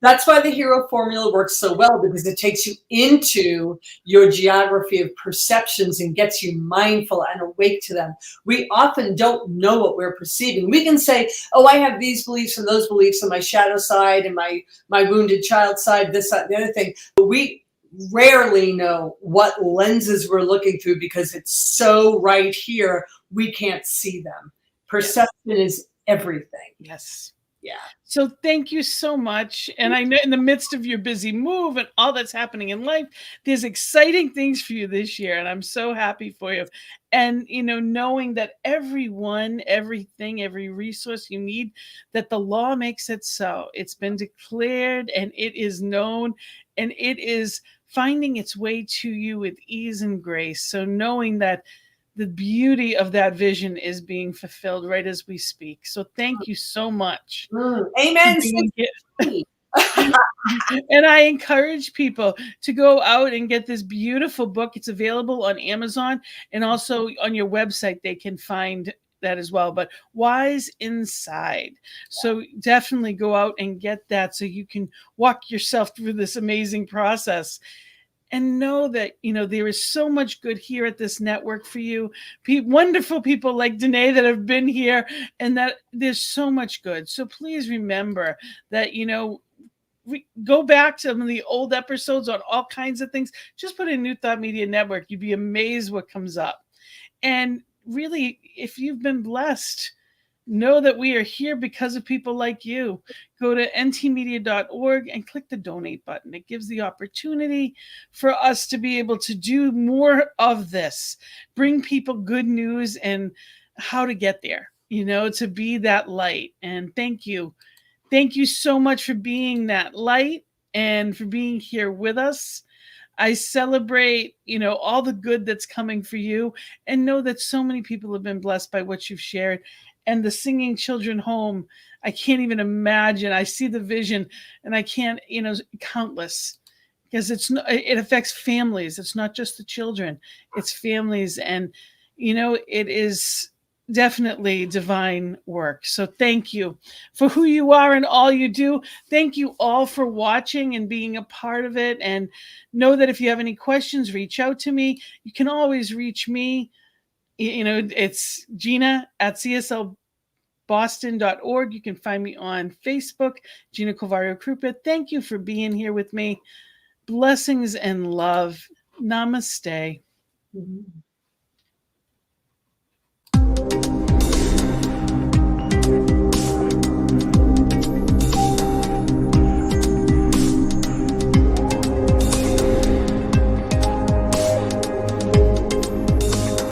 That's why the hero formula works so well, because it takes you into your geography of perceptions and gets you mindful and awake to them. We often don't know what we're perceiving. We can say, oh, I have these beliefs and those beliefs on my shadow side and my wounded child side, this, that, and the other thing. But we rarely know what lenses we're looking through because it's so right here, we can't see them. Perception is everything. Yes. Yeah. So thank you so much. And I know in the midst of your busy move and all that's happening in life, there's exciting things for you this year. And I'm so happy for you. And, knowing that everyone, everything, every resource you need, that the law makes it so. It's been declared and it is known and it is finding its way to you with ease and grace. So knowing that the beauty of that vision is being fulfilled right as we speak. So thank you so much. Amen. And I encourage people to go out and get this beautiful book. It's available on Amazon and also on your website. They can find that as well, but Wise Inside. So definitely go out and get that so you can walk yourself through this amazing process. And know that, there is so much good here at this network for you. Wonderful people like Danae that have been here, and that there's so much good. So please remember that, we go back to some of the old episodes on all kinds of things. Just put in New Thought Media Network. You'd be amazed what comes up. And really, if you've been blessed, know that we are here because of people like you. Go to ntmedia.org and click the donate button. It gives the opportunity for us to be able to do more of this, bring people good news and how to get there, to be that light. And thank you. Thank you so much for being that light and for being here with us. I celebrate, all the good that's coming for you, and know that so many people have been blessed by what you've shared. And the Singing Children Home, I can't even imagine. I see the vision and I can't, countless, because it affects families. It's not just the children, it's families. And, it is definitely divine work. So thank you for who you are and all you do. Thank you all for watching and being a part of it. And know that if you have any questions, reach out to me. You can always reach me. It's Gina at cslboston.org. You can find me on Facebook, Gina Colvario Krupka. Thank you for being here with me. Blessings and love. Namaste. Mm-hmm.